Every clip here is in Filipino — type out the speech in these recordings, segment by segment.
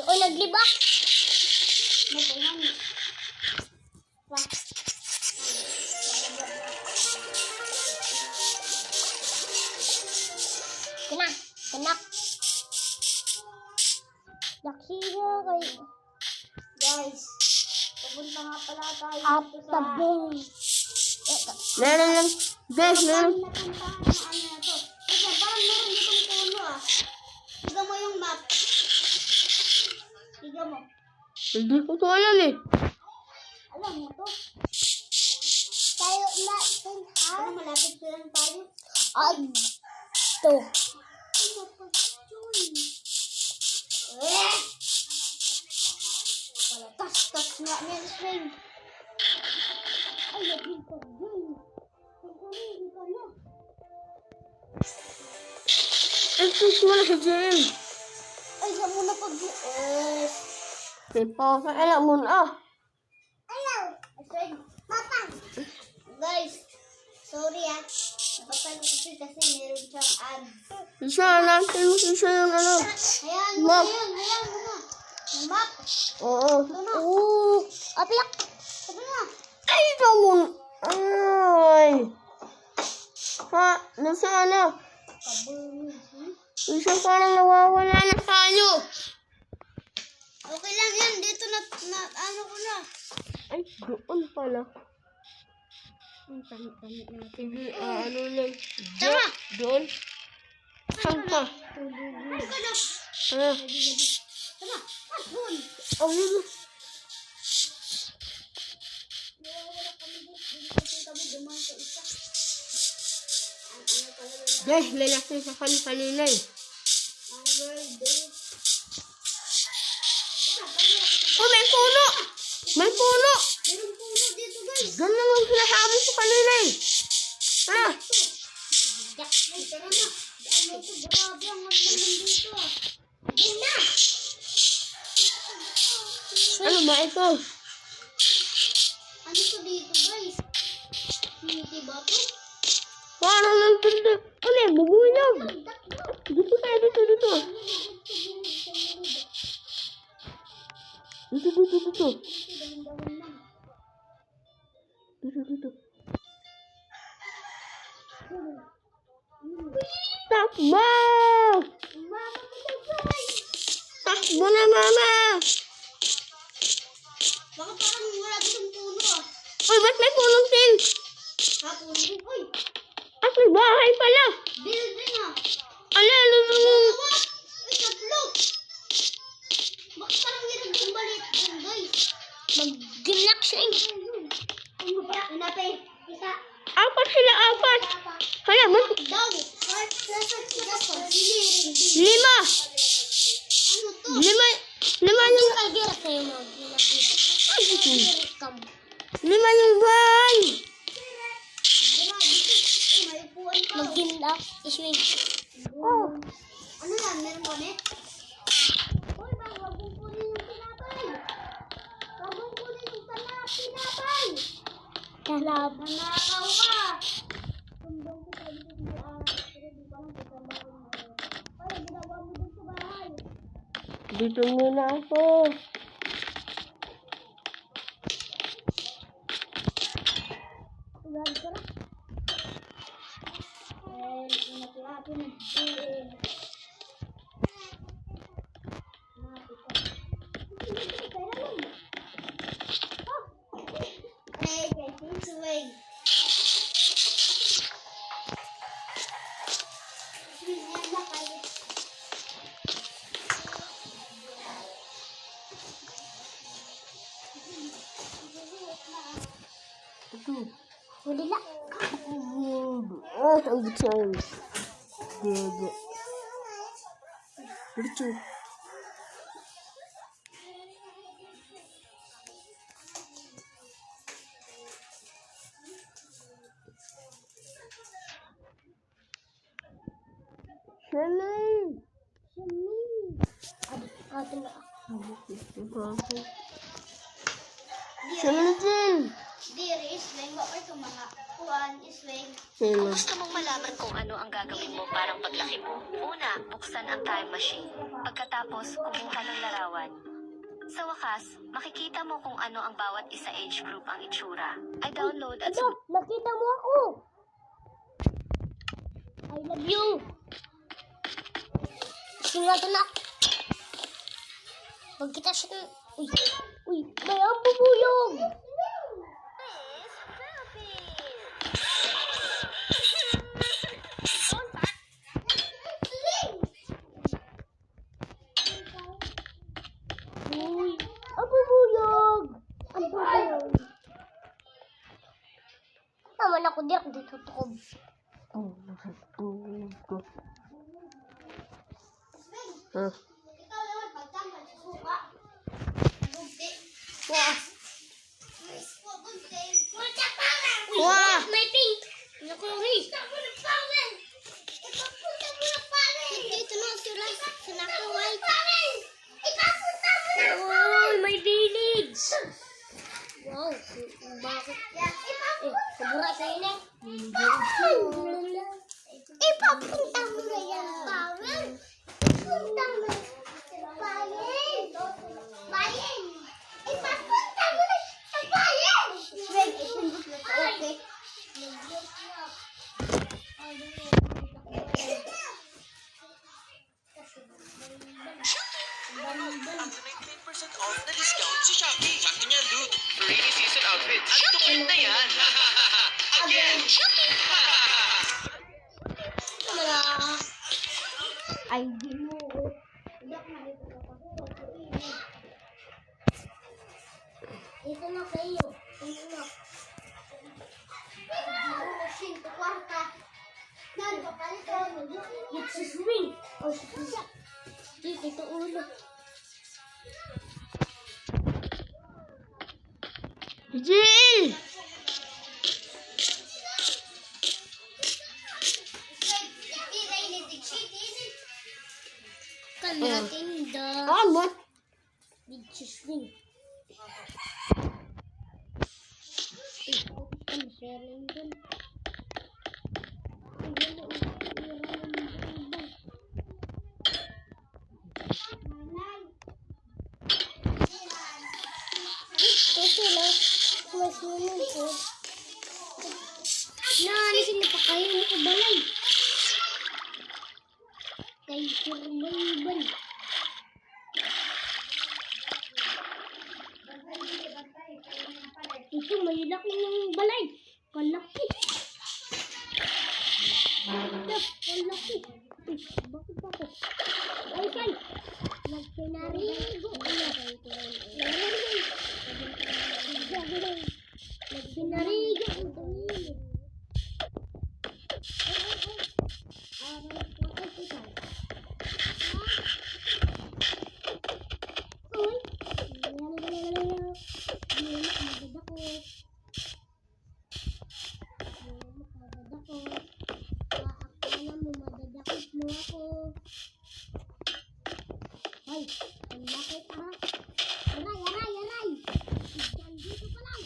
Oy, naglibak. Kena, kenak. Lakiya kay guys. Pupunta nga pala tayo dito sa tabong. Meron lang. Guys, meron. Napuntahan na ano na to. Kasi parang meron ditong puno ah. Tiga mo yung map. Tiga mo. Hindi ko to alam eh. Alam mo to. Tayo natin ah. Malapit ko lang tayo. To. Ay, napag-join. Wala, tas nga niya string. Ay, napag-join. Pagkali ka na. Ito wala sa gym. Ay, sa muna pag-join. Pipa, alam mo na. Ayaw. String. Matang. Guys, sorry ah. Napatay ko kasi meron siyang ad. Isa natin mo isa yung ano. Hayaan mo na yun. Hayaan mo na. Yung map. Oo. Oo. Apiyak. Sabi na. Ay, ito mo. Ay. Ha, nasa ano? Isa parang nawawala na tayo. Okay lang yan. Dito na ano ko na. Ay, doon pala. Ang tamit-tamit natin. Sige, ano lang. Tama. Doon. Saan ka? Ano ka na? Ano? Tama. Doon. Oh, yun. Nawawala kami dito. Dito kami dumaan sa isa. Ano pala na. Guys, lalaki sa kanina eh. Ang birthday. Oh, may puno! May puno! Meron puno dito guys. Ganun ang sinasabi ko kanina eh. Ah! Ay, tara na. Ano ito? Grabe ang naman dito. Ayun na. Ano ba ito? Ano to dito guys? Hindi ba to? Parang nagtindi. Ano eh, bubuyog. Dito tayo, dito. Dito. Dito. Takbo! Takbo na, mama! Baka parang wala ditong puno ah. Uy, ba't may punong tin? Ha, puno? Uy, At may bahay pala. building ah. Ala. Dalawa. Uy, tatlo. Baka parang meron din balit dun guys. Mag-gilak siya eh. Ano ba? Hinapay. Isa. Apat sila. Hala, ba't? Daw. Lima. Ano to? Lima yung... Kagera kayo mo. Lima yung bahay. May upuan pa. Mag-gilak. Iswing. Oh. Ano yan? Meron kami? Uy, wag mong kunin yung tinapay. Wag mong kunin yung tinapay. Kalaban. Nanakaw ka. Tumbong ko sa dito di pero di pa lang kasama ko na. Ay, ginagawa mo dito sa bahay. Dito muna ako. Ulan ka na. Eh, inati-ati na. Hey, guys, it's away. Ito. Huli na. Ang bitsang. Gaga. Ito. Shalay. Shalay din. Diri is lenggo ay mga Kuan, Isweng. Kung gusto mong malaman kung ano ang gagawin mo parang paglaki mo, una, buksan ang time machine. Pagkatapos, kumuha ng larawan. Sa wakas, makikita mo kung ano ang bawat isa age group ang itsura. I download at Nakita mo ako. I love you. Singado na. Pag kita siya. Uy, may ang bubuyog. Uy, ang bubuyog. Ang bubuyog. Naman ako dito tutukob. Huh? Ikaw naman, pagtambal sa suka. Bunti. Wah. Guys, bunti. Bunti power! Wah. May pink. Naku, Punta mo ng power! Ipapunta mo ng power! Dito na sila sa naka-white. Ipapunta mo ng oh, may village. Wow, bakit? Kabura sa ina. Ipapunta mo na yan, power! Ipapunta mo na bayan! Bayan! Ipapunta mo na sa bayan! Wait, itundok na sa okay. Ang 19% off na discount sa Shopee. Sakto niyan, dude. Rainy season outfit. At tukit na yan. Again. Ay, di mo. Ito na kayo. Ito na. Cinco, kwarta. Nando, palito. It's a swing. Oh, siya. Ito ulo. Jill! Kan natin the it's a swing. Ang sharing dun. Ito lang. Mas naman po. Naalisin na pa kayo mo kabalay. Kay Kurmayban. Ito may laki ng balay. Kalaki. Kalaki. Bakit ako? Ay, kay. Nagpinarigo. Nagpinarigo. Ay, ang laki pa. Aray. Dito pa lang.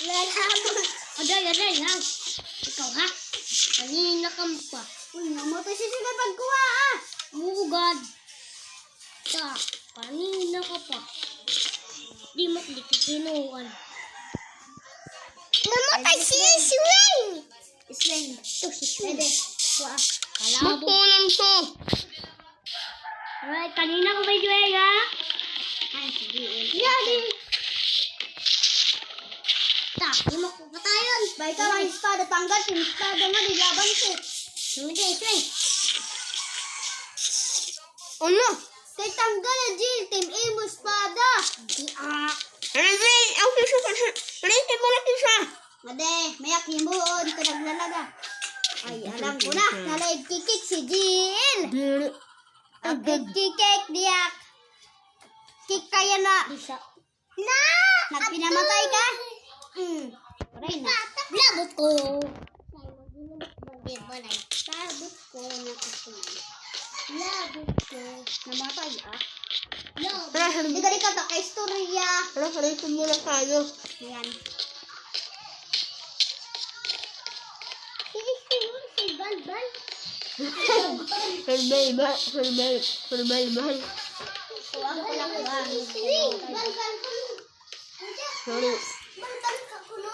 Lalaman. Aday, ha? Ikaw, ha? Kanina ka pa. Uy, namatay si sila pagkuha ah! Mugad. Kanina ka pa. Di kinuwan. Namatay si Isweng! Isweng. Ito si Sweng. Wah, Kalabo. Makulang to. Alright, kanina ko ba Sweng, ha? Ay, sige. Yari! Di mo ko patayon. Ba ikaw ang espada, tanggal yung espada nga, nilaban ko. Hindi, Sweng. Ano? Kay tanggal na Jill, team A mo espada. Hindi, ang piso kasi. Ulitin mo na isa. Made, mayak himuon ko naglalaga. Ay, alam ko na, nalaig kikik si Jill. Ang kikik diyak. Kik kaya na. Isa. Na! Nagpinamatay ka? Aray na. Labot ko. Sabot ko na kusunan. Love ko. Namatay ah. Love. Tara, harap. Hindi ka rin kata kay istorya. Tara, haritin mo lang tayo. Ayan. Si Balbal. Hermel. Huwag ko lang ba. Balbal. Sorry. Balbal ka kuno.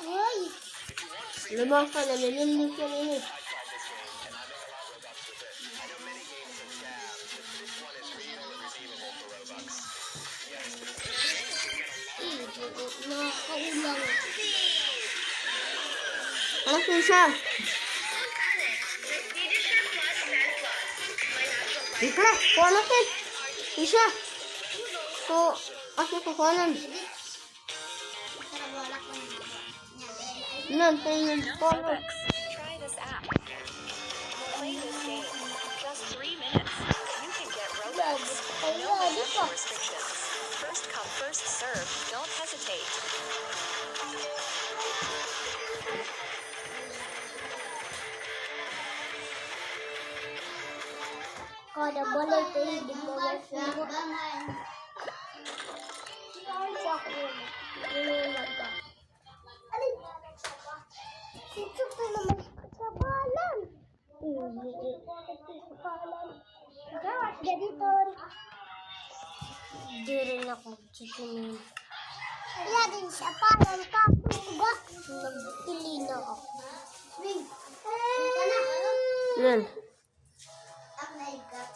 Ay. Lumang ka na, nilinis ka rin. Nakakaulang. Ano po siya? Ika, kuha natin. Isa. Kasi kukuhanan. Nan, tayo yung kuhanan. Try this app. Play this game. Just 3 minutes. You can get Robux. No membership restrictions. First come, first serve. Don't hesitate. Kada boleh tayo di boleh suruh. Itu tuh naman kasabalan. Gawas ganito. Di rin ako magchikinig. Wala din siya palan ka. Nagpili na ako. Yan. Oh my God.